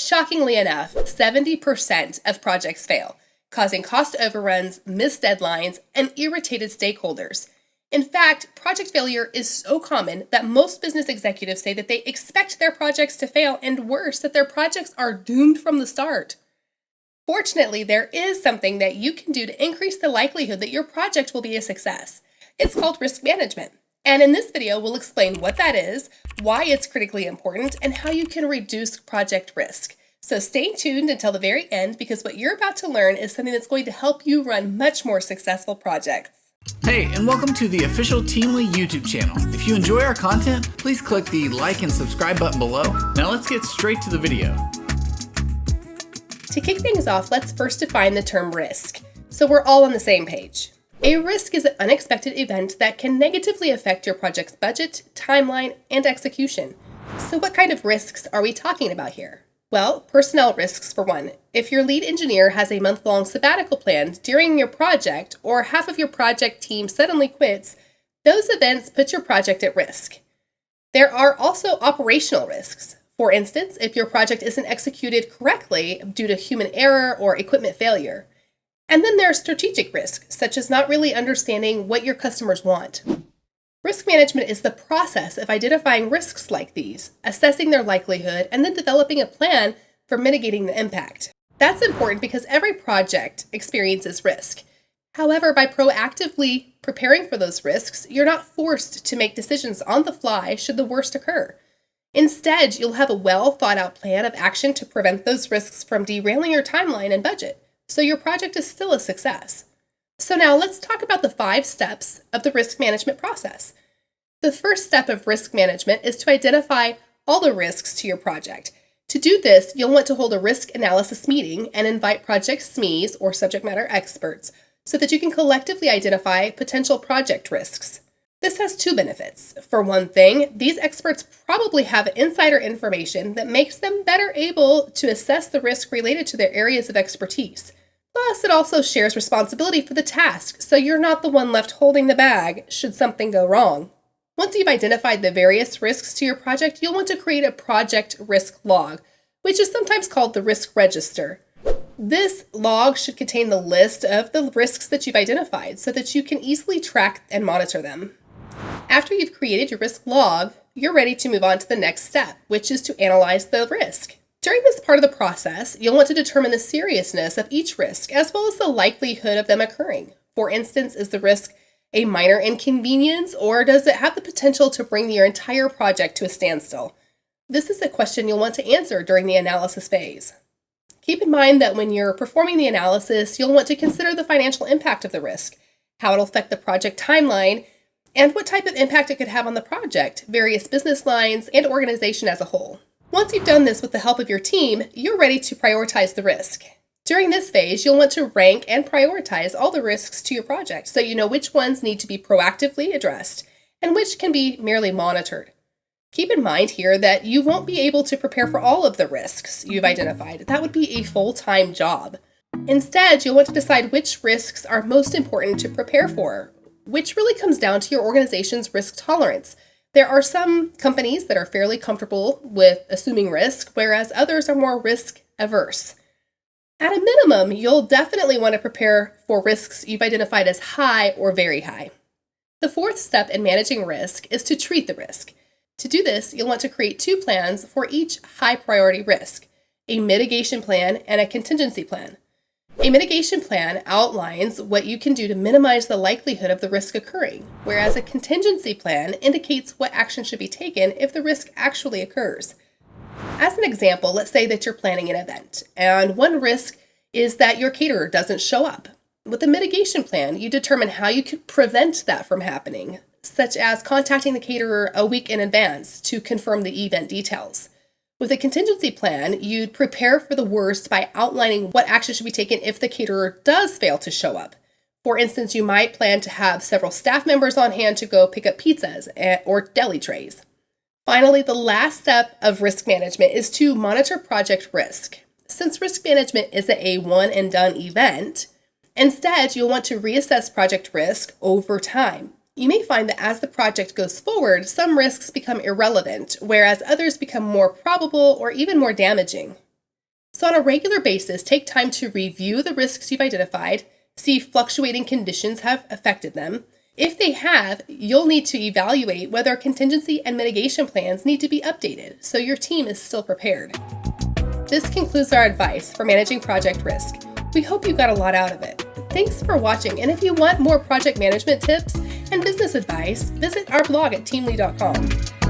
Shockingly enough, 70% of projects fail, causing cost overruns, missed deadlines, and irritated stakeholders. In fact, project failure is so common that most business executives say that they expect their projects to fail, and worse, that their projects are doomed from the start. Fortunately, there is something that you can do to increase the likelihood that your project will be a success. It's called risk management. And in this video, we'll explain what that is, why it's critically important, and how you can reduce project risk. So stay tuned until the very end, because what you're about to learn is something that's going to help you run much more successful projects. Hey, and welcome to the official Teamly YouTube channel. If you enjoy our content, please click the like and subscribe button below. Now let's get straight to the video. To kick things off, let's first define the term risk, so we're all on the same page. A risk is an unexpected event that can negatively affect your project's budget, timeline, and execution. So what kind of risks are we talking about here? Well, personnel risks for one. If your lead engineer has a month-long sabbatical planned during your project, or half of your project team suddenly quits, those events put your project at risk. There are also operational risks. For instance, if your project isn't executed correctly due to human error or equipment failure. And then there are strategic risks, such as not really understanding what your customers want. Risk management is the process of identifying risks like these, assessing their likelihood, and then developing a plan for mitigating the impact. That's important because every project experiences risk. However, by proactively preparing for those risks, you're not forced to make decisions on the fly should the worst occur. Instead, you'll have a well-thought-out plan of action to prevent those risks from derailing your timeline and budget, so your project is still a success. So now let's talk about the 5 steps of the risk management process. The first step of risk management is to identify all the risks to your project. To do this, you'll want to hold a risk analysis meeting and invite project SMEs, or subject matter experts, so that you can collectively identify potential project risks. This has 2 benefits. For one thing, these experts probably have insider information that makes them better able to assess the risk related to their areas of expertise. Plus, it also shares responsibility for the task, so you're not the one left holding the bag should something go wrong. Once you've identified the various risks to your project, you'll want to create a project risk log, which is sometimes called the risk register. This log should contain the list of the risks that you've identified so that you can easily track and monitor them. After you've created your risk log, you're ready to move on to the next step, which is to analyze the risk. During this part of the process, you'll want to determine the seriousness of each risk, as well as the likelihood of them occurring. For instance, is the risk a minor inconvenience, or does it have the potential to bring your entire project to a standstill? This is a question you'll want to answer during the analysis phase. Keep in mind that when you're performing the analysis, you'll want to consider the financial impact of the risk, how it'll affect the project timeline, and what type of impact it could have on the project, various business lines, and organization as a whole. Once you've done this with the help of your team, you're ready to prioritize the risk. During this phase, you'll want to rank and prioritize all the risks to your project so you know which ones need to be proactively addressed and which can be merely monitored. Keep in mind here that you won't be able to prepare for all of the risks you've identified. That would be a full-time job. Instead, you'll want to decide which risks are most important to prepare for, which really comes down to your organization's risk tolerance. There are some companies that are fairly comfortable with assuming risk, whereas others are more risk averse. At a minimum, you'll definitely want to prepare for risks you've identified as high or very high. The 4th step in managing risk is to treat the risk. To do this, you'll want to create 2 plans for each high priority risk, a mitigation plan and a contingency plan. A mitigation plan outlines what you can do to minimize the likelihood of the risk occurring, whereas a contingency plan indicates what action should be taken if the risk actually occurs. As an example, let's say that you're planning an event, and one risk is that your caterer doesn't show up. With a mitigation plan, you determine how you could prevent that from happening, such as contacting the caterer a week in advance to confirm the event details. With a contingency plan, you'd prepare for the worst by outlining what action should be taken if the caterer does fail to show up. For instance, you might plan to have several staff members on hand to go pick up pizzas or deli trays. Finally, the last step of risk management is to monitor project risk. Since risk management isn't a one-and-done event, instead, you'll want to reassess project risk over time. You may find that as the project goes forward, some risks become irrelevant, whereas others become more probable or even more damaging. So on a regular basis, take time to review the risks you've identified, see if fluctuating conditions have affected them. If they have, you'll need to evaluate whether contingency and mitigation plans need to be updated so your team is still prepared. This concludes our advice for managing project risk. We hope you got a lot out of it. Thanks for watching, and if you want more project management tips and business advice, visit our blog at teamly.com.